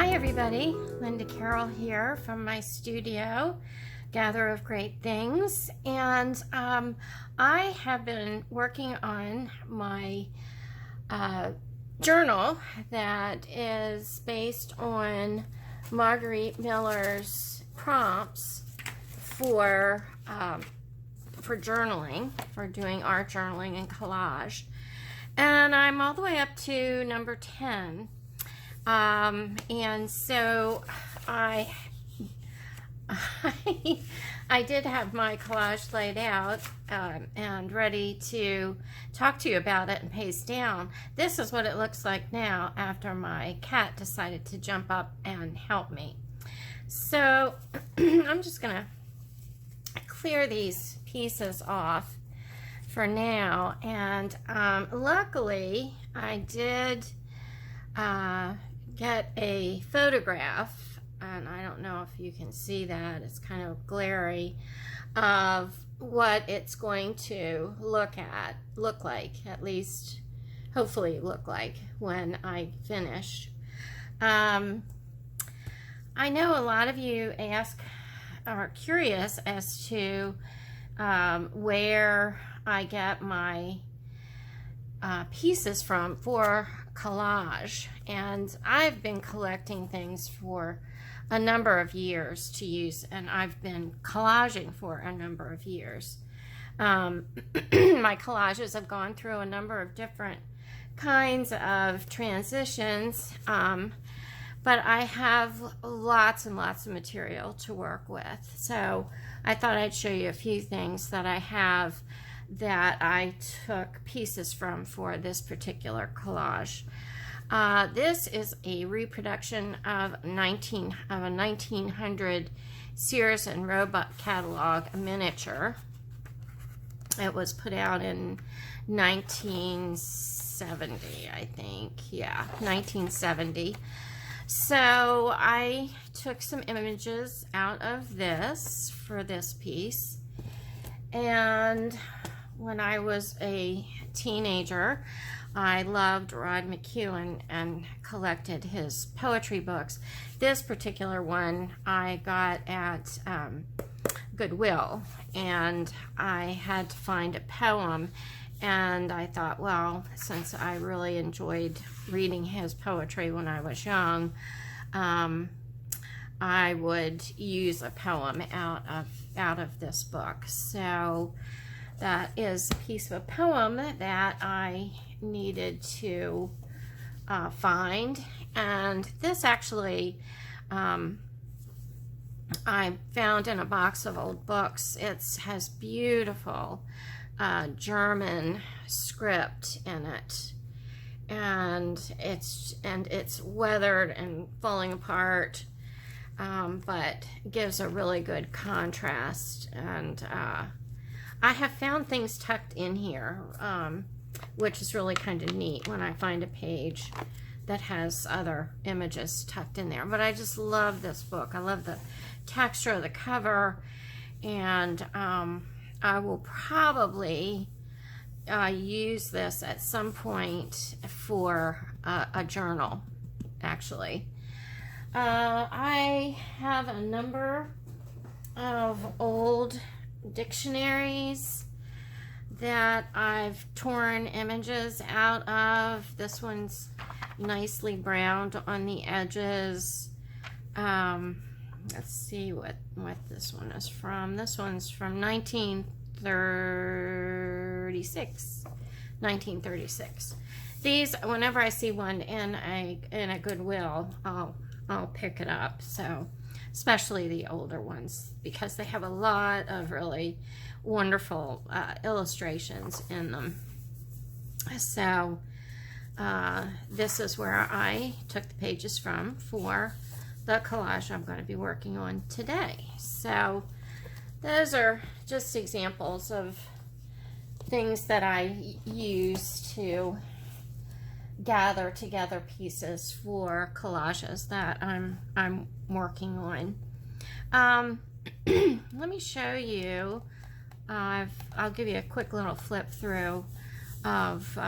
Hi everybody, Linda Carroll here from my studio, Gather of Great Things, and I have been working on my journal that is based on Margarete Miller's prompts for journaling, for doing art journaling and collage, and I'm all the way up to number 10. And so I did have my collage laid out and ready to talk to you about it and paste down. This is what it looks like now after my cat decided to jump up and help me. So I'm just gonna clear these pieces off for now, and luckily I did get a photograph, and I don't know if you can see that, it's kind of glary, of what it's going to look like, at least hopefully look like when I finish. I know a lot of you are curious as to where I get my pieces from for collage, and I've been collecting things for a number of years to use, and I've been collaging for a number of years. My collages have gone through a number of different kinds of transitions, but I have lots and lots of material to work with, so I thought I'd show you a few things that I have that I took pieces from for this particular collage. This is a reproduction of a 1900 Sears and Roebuck catalog, a miniature. It was put out in 1970, I think. Yeah, 1970. So I took some images out of this for this piece, and when I was a teenager, I loved Rod McEwen and collected his poetry books. This particular one I got at Goodwill, and I had to find a poem, and I thought, well, since I really enjoyed reading his poetry when I was young, I would use a poem out of this book. So that is a piece of a poem that I needed to find, and this actually I found in a box of old books. It has beautiful German script in it, and it's weathered and falling apart, but gives a really good contrast. And I have found things tucked in here, which is really kind of neat when I find a page that has other images tucked in there. But I just love this book. I love the texture of the cover, and I will probably use this at some point for a journal, actually. I have a number of old dictionaries that I've torn images out of. This one's nicely browned on the edges. Let's see what this one is from. This one's from 1936. These, whenever I see one in a Goodwill, I'll pick it up. So especially the older ones, because they have a lot of really wonderful illustrations in them. So this is where I took the pages from for the collage I'm going to be working on today. So those are just examples of things that I use to gather together pieces for collages that I'm working on. Let me show you. I'll give you a quick little flip through of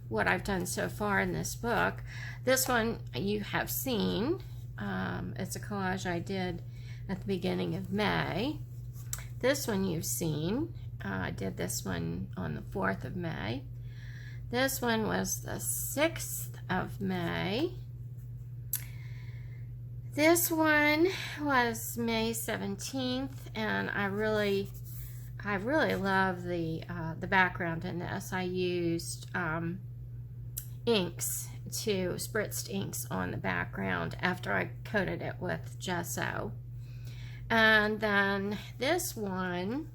what I've done so far in this book. This one you have seen It's a collage I did at the beginning of May. This one you've seen. I did this one on the 4th of May. This one was the 6th of May. This one was May 17th, and I really love the background in this. I used spritzed inks on the background after I coated it with gesso. And then this one,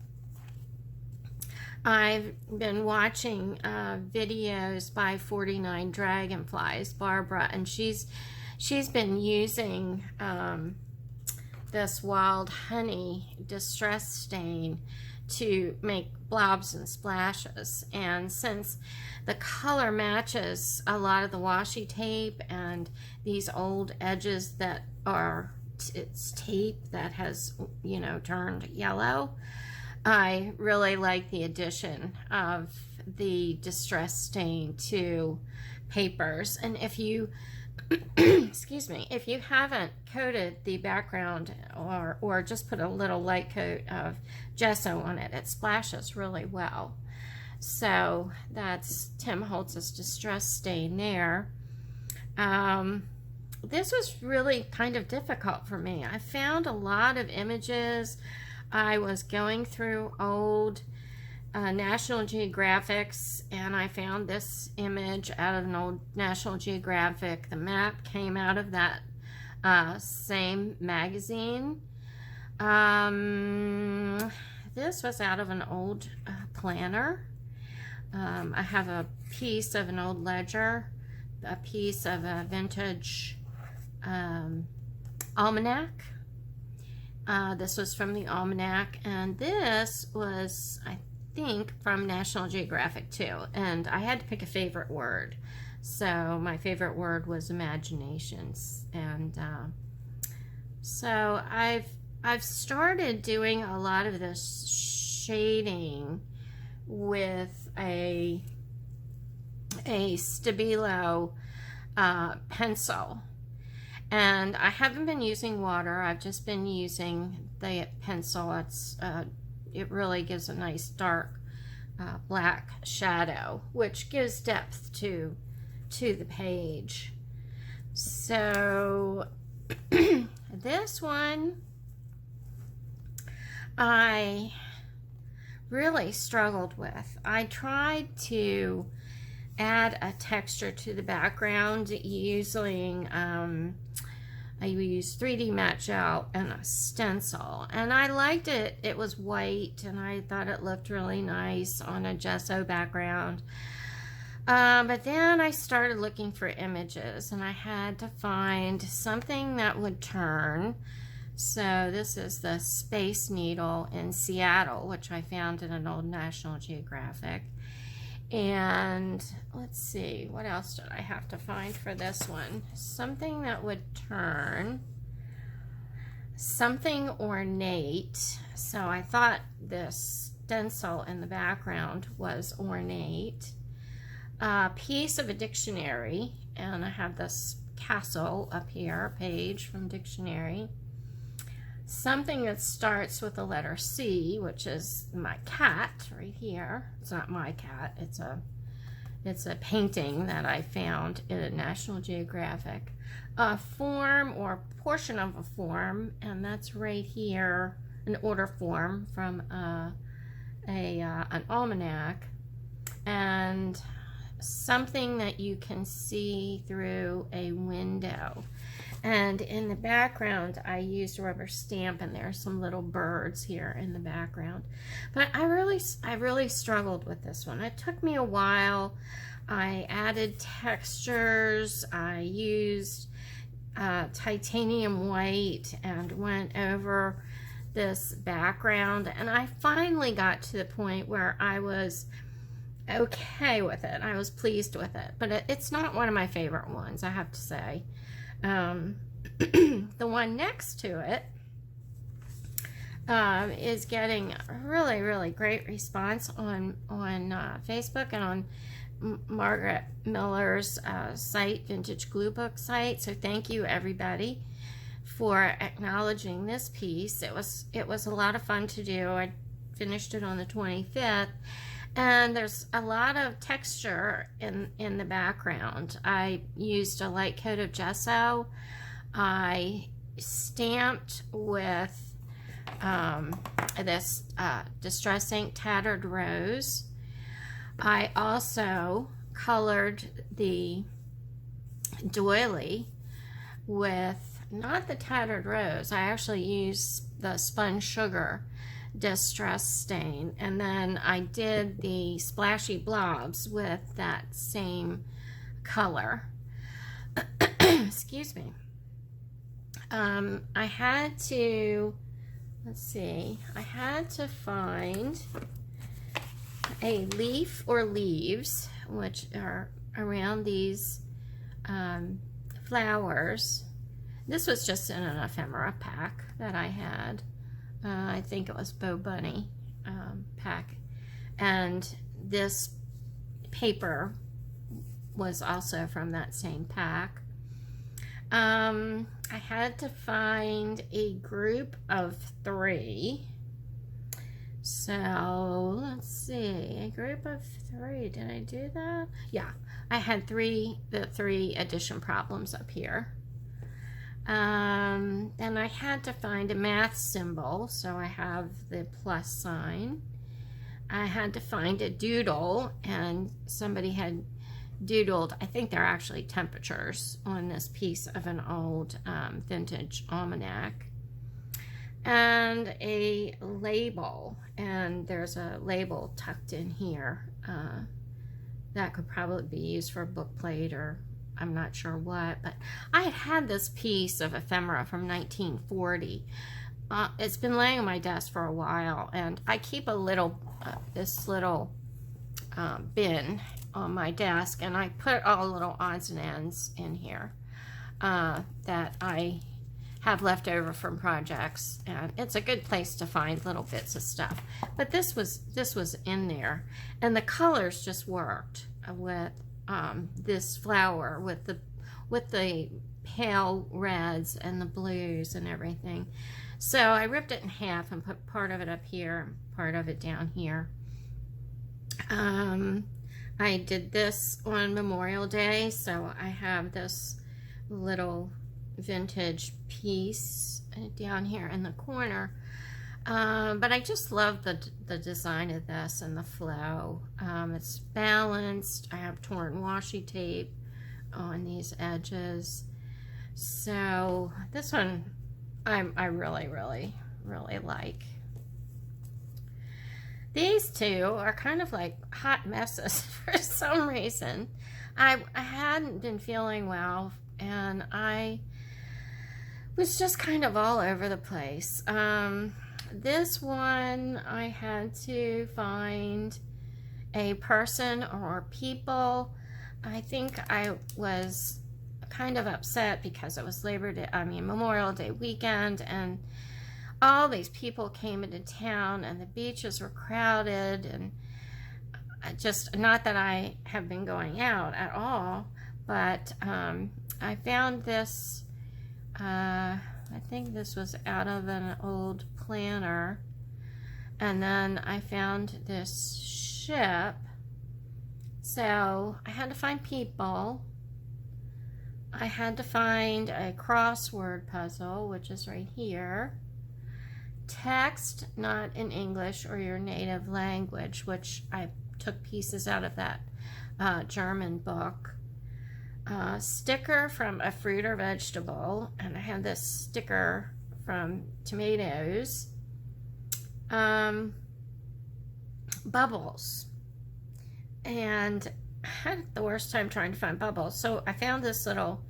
I've been watching videos by 49 Dragonflies, Barbara, and she's been using this wild honey distress stain to make blobs and splashes. And since the color matches a lot of the washi tape and these old edges that are, it's tape that has, you know, turned yellow, I really like the addition of the distress stain to papers. And if you excuse me, if you haven't coated the background or just put a little light coat of gesso on it, it splashes really well. So that's Tim Holtz's distress stain there. This was really kind of difficult for me. I found a lot of images. I was going through old National Geographics, and I found this image out of an old National Geographic. The map came out of that same magazine. This was out of an old planner. I have a piece of an old ledger, a piece of a vintage almanac. This was from the almanac, and this was, I think, from National Geographic too. And I had to pick a favorite word, so my favorite word was imaginations. And so I've started doing a lot of this shading with a Stabilo pencil. And I haven't been using water. I've just been using the pencil. It really gives a nice dark black shadow, which gives depth to the page. So this one I really struggled with. I tried to add a texture to the background using I used 3D matte gel and a stencil, and I liked it. It was white, and I thought it looked really nice on a gesso background. But then I started looking for images, and I had to find something that would turn. So this is the Space Needle in Seattle, which I found in an old National Geographic. And let's see, what else did I have to find for this one? Something that would turn, something ornate. So I thought this stencil in the background was ornate. A piece of a dictionary, and I have this castle up here, page from dictionary. Something that starts with the letter C, which is my cat right here. It's not my cat. It's a painting that I found in a National Geographic. A form or portion of a form, and that's right here, an order form from an almanac, and something that you can see through a window. And in the background, I used a rubber stamp, and there are some little birds here in the background. But I really struggled with this one. It took me a while. I added textures. I used titanium white and went over this background. And I finally got to the point where I was okay with it. I was pleased with it. But it's not one of my favorite ones, I have to say. The one next to it is getting a really great response on Facebook and on Margarete Miller's site, Vintage Glue Book site. So thank you, everybody. for acknowledging this piece. It was a lot of fun to do. I finished it on the 25th, and there's a lot of texture in the background. I used a light coat of gesso. I stamped with this Distress Ink Tattered Rose. I also colored the doily with not the Tattered Rose. I actually used the Spun Sugar Distress Stain, and then I did the Splashy Blobs with that same color. Excuse me. I had to, let's see, I had to find a leaf or leaves, which are around these flowers. This was just in an ephemera pack that I had. I think it was Bo Bunny pack. And this paper was also from that same pack. I had to find a group of 3. So let's see, a group of 3. Did I do that? Yeah, I had the 3 addition problems up here. Then I had to find a math symbol, so I have the plus sign. I had to find a doodle, and somebody had doodled, I think they're actually temperatures, on this piece of an old vintage almanac. And a label, and there's a label tucked in here that could probably be used for a book plate, or I'm not sure what, but I had this piece of ephemera from 1940. It's been laying on my desk for a while, and I keep a little, this little bin on my desk, and I put all little odds and ends in here that I have left over from projects, and it's a good place to find little bits of stuff. But this was in there, and the colors just worked with this flower, with the pale reds and the blues and everything. So I ripped it in half and put part of it up here, part of it down here. I did this on Memorial Day, so I have this little vintage piece down here in the corner. But I just love the design of this and the flow. It's balanced. I have torn washi tape on these edges. So this one I really, really, really like. These two are kind of like hot messes for some reason. I hadn't been feeling well, and I was just kind of all over the place. This one, I had to find a person or people. I think I was kind of upset because it was Memorial Day weekend, and all these people came into town, and the beaches were crowded, and just, not that I have been going out at all, but I found this, I think this was out of an old planner, and then I found this ship. So I had to find people. I had to find a crossword puzzle, which is right here. Text not in English or your native language, which I took pieces out of that German book. Sticker from a fruit or vegetable, and I had this sticker from tomatoes. Bubbles, and I had the worst time trying to find bubbles, so I found this little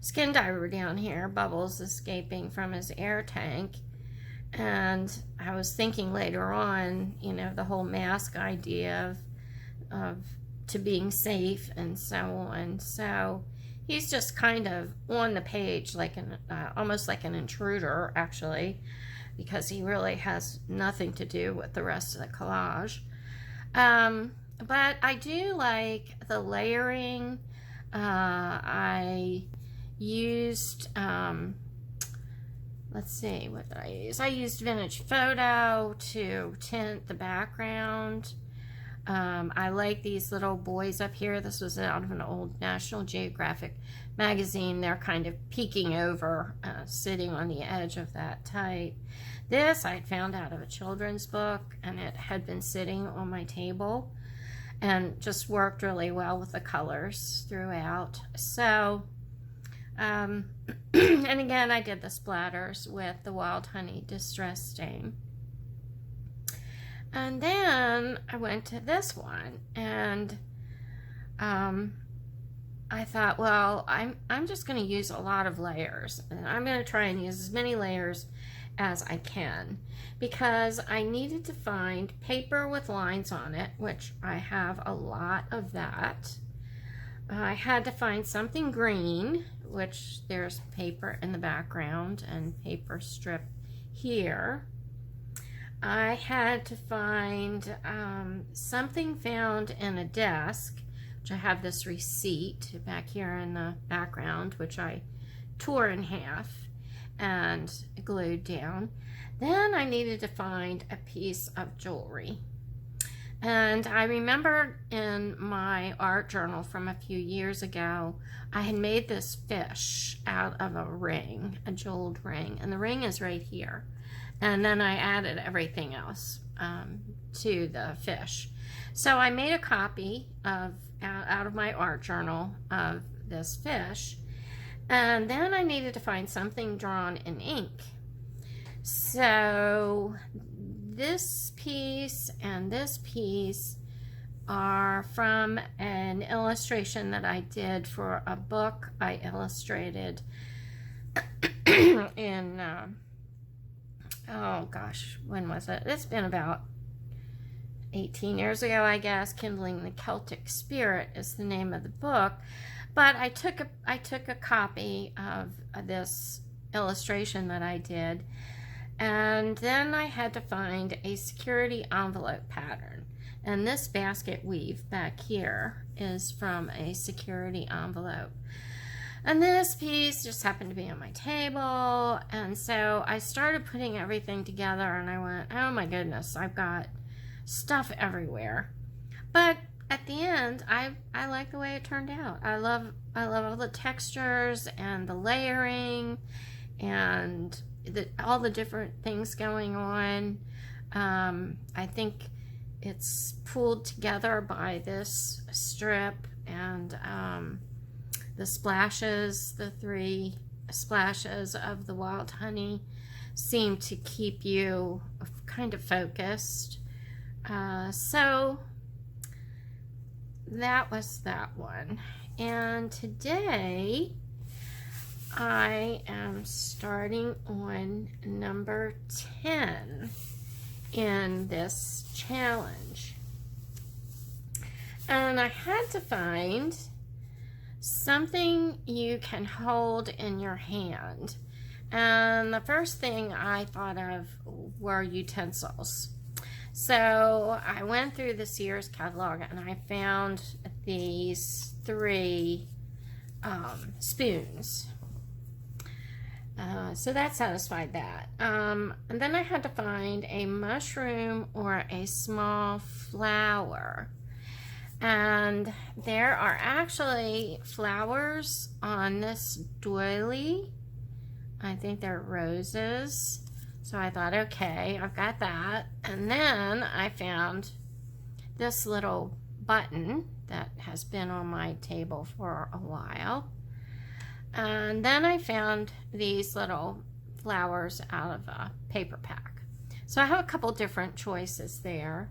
skin diver down here, Bubbles escaping from his air tank. And I was thinking later on, you know, the whole mask idea of to being safe and so on. So he's just kind of on the page, like almost like an intruder, actually, because he really has nothing to do with the rest of the collage. But I do like the layering. I used let's see, what did I use? I used Vintage Photo to tint the background. I like these little boys up here. This was out of an old National Geographic magazine. They're kind of peeking over, sitting on the edge of that type. This I found out of a children's book, and it had been sitting on my table and just worked really well with the colors throughout. So, and again, I did the splatters with the Wild Honey Distress Stain. And then I went to this one, and I thought, well, I'm just going to use a lot of layers, and I'm going to try and use as many layers as I can, because I needed to find paper with lines on it, which I have a lot of that. I had to find something green, which there's paper in the background and paper strip here. I had to find something found in a desk, which I have this receipt back here in the background, which I tore in half and glued down. Then I needed to find a piece of jewelry. And I remember in my art journal from a few years ago, I had made this fish out of a ring, a jeweled ring, and the ring is right here. And then I added everything else to the fish. So I made a copy of out of my art journal of this fish. And then I needed to find something drawn in ink. So this piece and this piece are from an illustration that I did for a book I illustrated in, oh gosh, when was it? It's been about 18 years ago, I guess. Kindling the Celtic Spirit is the name of the book. But I took a copy of this illustration that I did, and then I had to find a security envelope pattern. And this basket weave back here is from a security envelope. And this piece just happened to be on my table, and so I started putting everything together, and I went, oh my goodness, I've got stuff everywhere. But at the end, I like the way it turned out. I love all the textures and the layering and all the different things going on. I think it's pulled together by this strip and the splashes, the 3 splashes of the wild honey seem to keep you kind of focused. So that was that one. And today I am starting on number 10 in this challenge. And I had to find something you can hold in your hand. And the first thing I thought of were utensils. So I went through the Sears catalog and I found these 3 spoons. So that satisfied that. And then I had to find a mushroom or a small flower. And there are actually flowers on this doily. I think they're roses. So I thought, okay, I've got that. And then I found this little button that has been on my table for a while. And then I found these little flowers out of a paper pack. So I have a couple different choices there.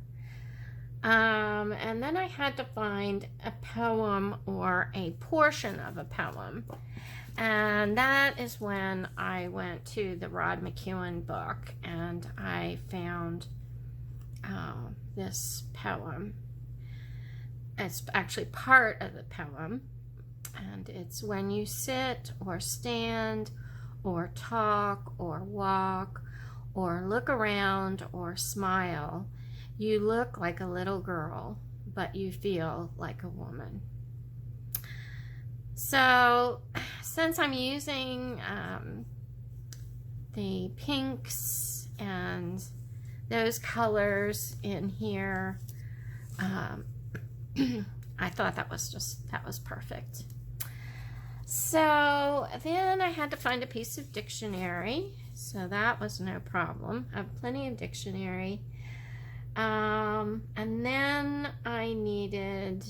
And then I had to find a poem or a portion of a poem. And that is when I went to the Rod McEwen book and I found this poem. It's actually part of the poem, and it's when you sit or stand or talk or walk or look around or smile, you look like a little girl, but you feel like a woman. So since I'm using the pinks and those colors in here. I thought that was perfect. So then I had to find a piece of dictionary, so that was no problem. I have plenty of dictionary. And then I needed,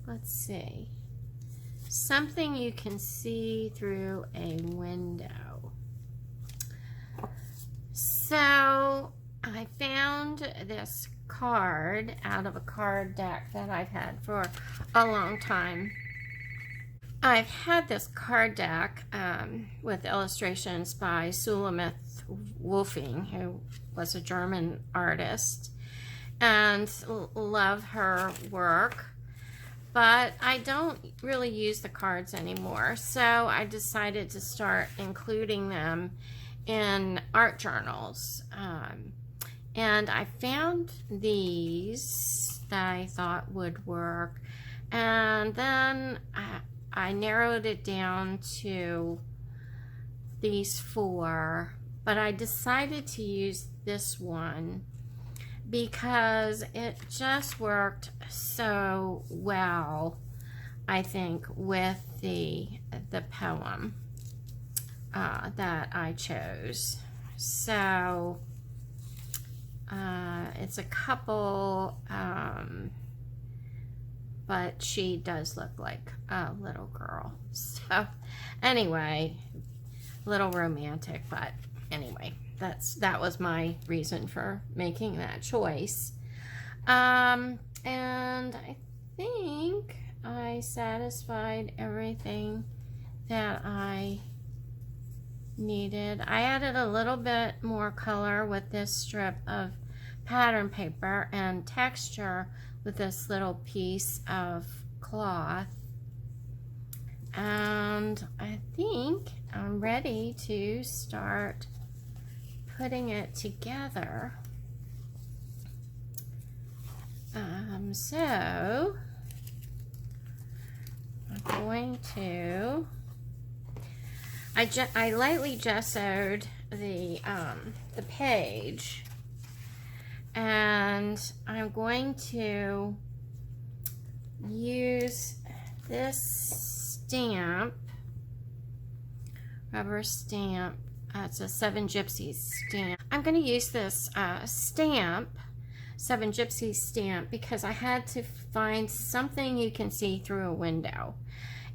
let's see, something you can see through a window. So I found this card out of a card deck that I've had for a long time. I've had this card deck with illustrations by Sulamith Wolfing, who was a German artist, and love her work, but I don't really use the cards anymore, so I decided to start including them in art journals. And I found these that I thought would work, and then I narrowed it down to these 4, but I decided to use this one because it just worked so well, I think, with the poem that I chose. So it's a couple, but she does look like a little girl. So anyway, a little romantic, but anyway, that was my reason for making that choice. And I think I satisfied everything that I needed. I added a little bit more color with this strip of pattern paper and texture with this little piece of cloth, and I think I'm ready to start putting it together. So I'm going to, I lightly gessoed the page, and I'm going to use this stamp, rubber stamp. It's a 7 Gypsies stamp. I'm going to use this stamp, 7 Gypsies stamp, because I had to find something you can see through a window.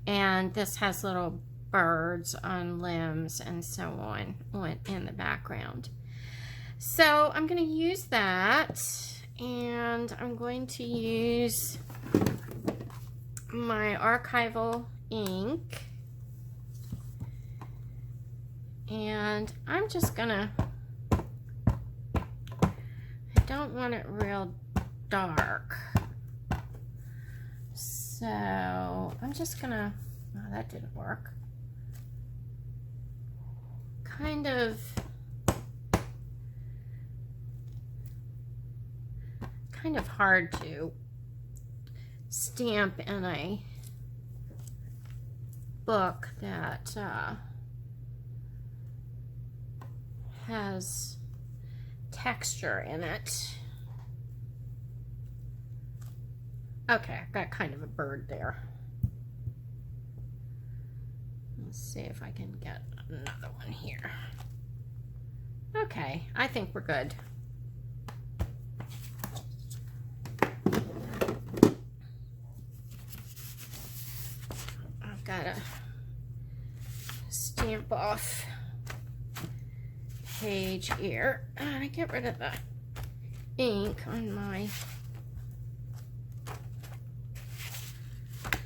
And this has little birds on limbs and so on in the background. So I'm going to use that, and I'm going to use my archival ink, and I'm just gonna, I don't want it real dark, so I'm just gonna, oh, that didn't work, kind of hard to stamp in a book that has texture in it. Okay, I've got kind of a bird there. Let's see if I can get another one here. Okay, I think we're good. I've got to stamp off page here. I get rid of the ink on my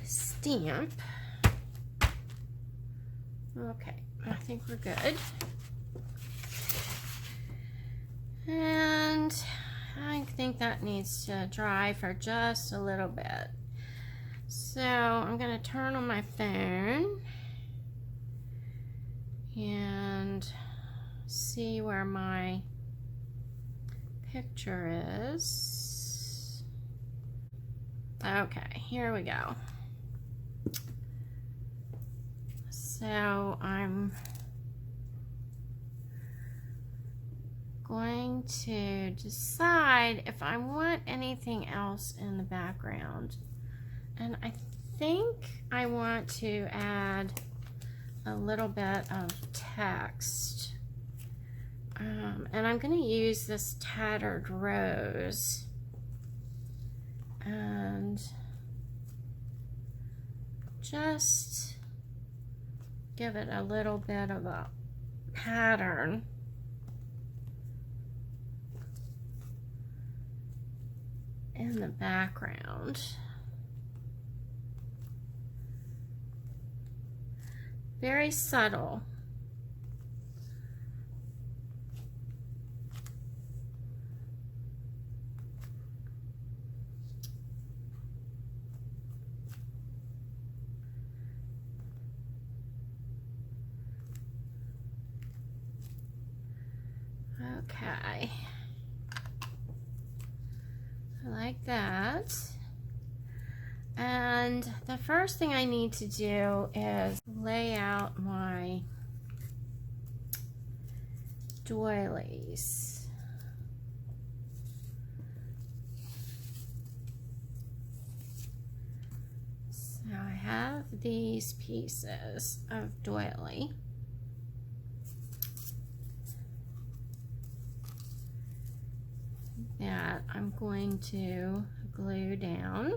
stamp. Okay, I think we're good. And I think that needs to dry for just a little bit. So I'm going to turn on my phone and see where my picture is. Okay, here we go. So I'm going to decide if I want anything else in the background. And I think I want to add a little bit of text. And I'm going to use this tattered rose and just give it a little bit of a pattern. In the background. Very subtle. Okay. Like that. And the first thing I need to do is lay out my doilies. So I have these pieces of doily. That I'm going to glue down.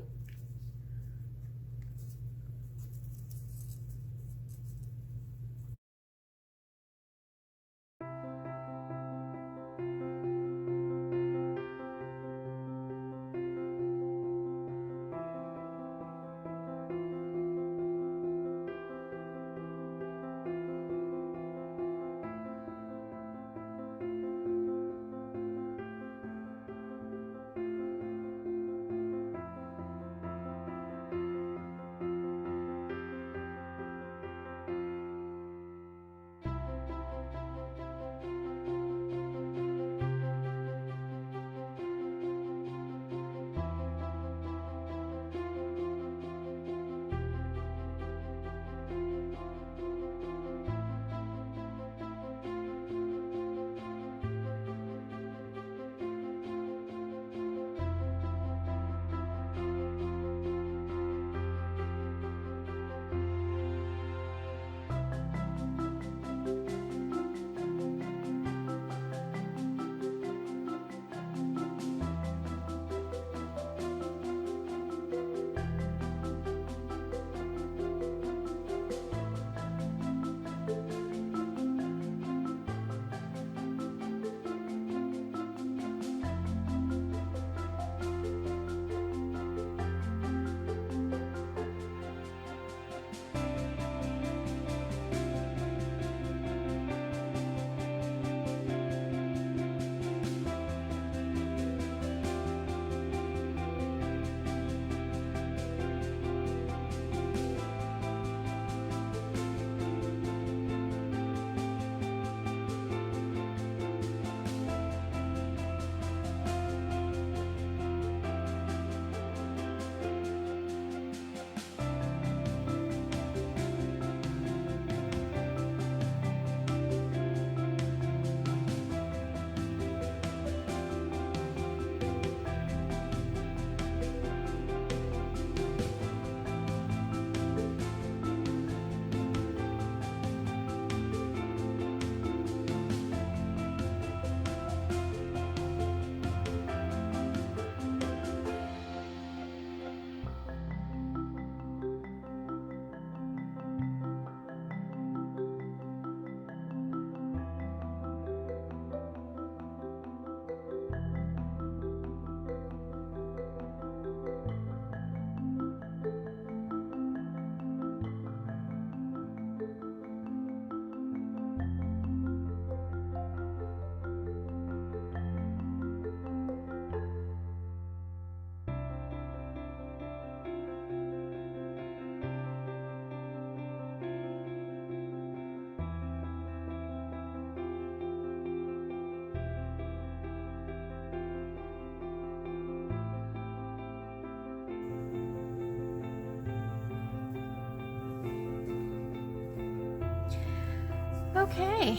Okay,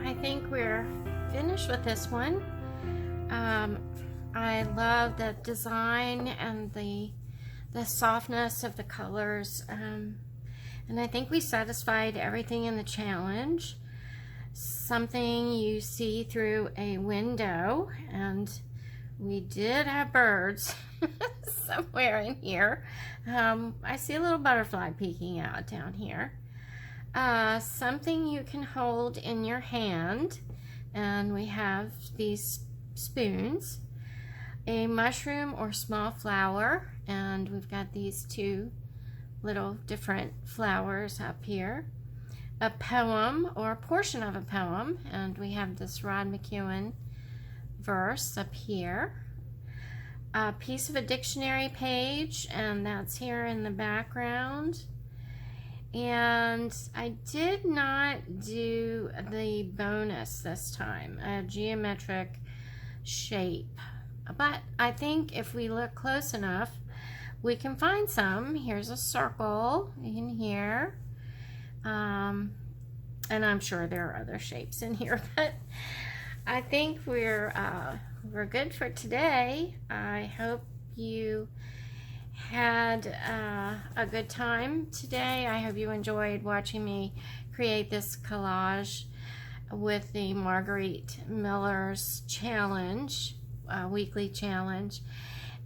I think we're finished with this one. I love the design and the softness of the colors, and I think we satisfied everything in the challenge. Something you see through a window, and we did have birds somewhere in here. I see a little butterfly peeking out down here. Something you can hold in your hand, and we have these spoons. A mushroom or small flower, and we've got these two little different flowers up here. A poem or a portion of a poem, and we have this Rod McEwen verse up here. A piece of a dictionary page, and that's here in the background. And I did not do the bonus this time, a geometric shape, but I think if we look close enough we can find some. Here's a circle in here, and I'm sure there are other shapes in here, but I think we're good for today. I hope you had a good time today. I hope you enjoyed watching me create this collage with the Margarete Miller's challenge, weekly challenge.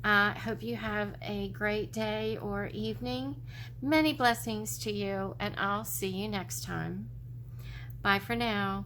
I hope you have a great day or evening. Many blessings to you, and I'll see you next time. Bye for now.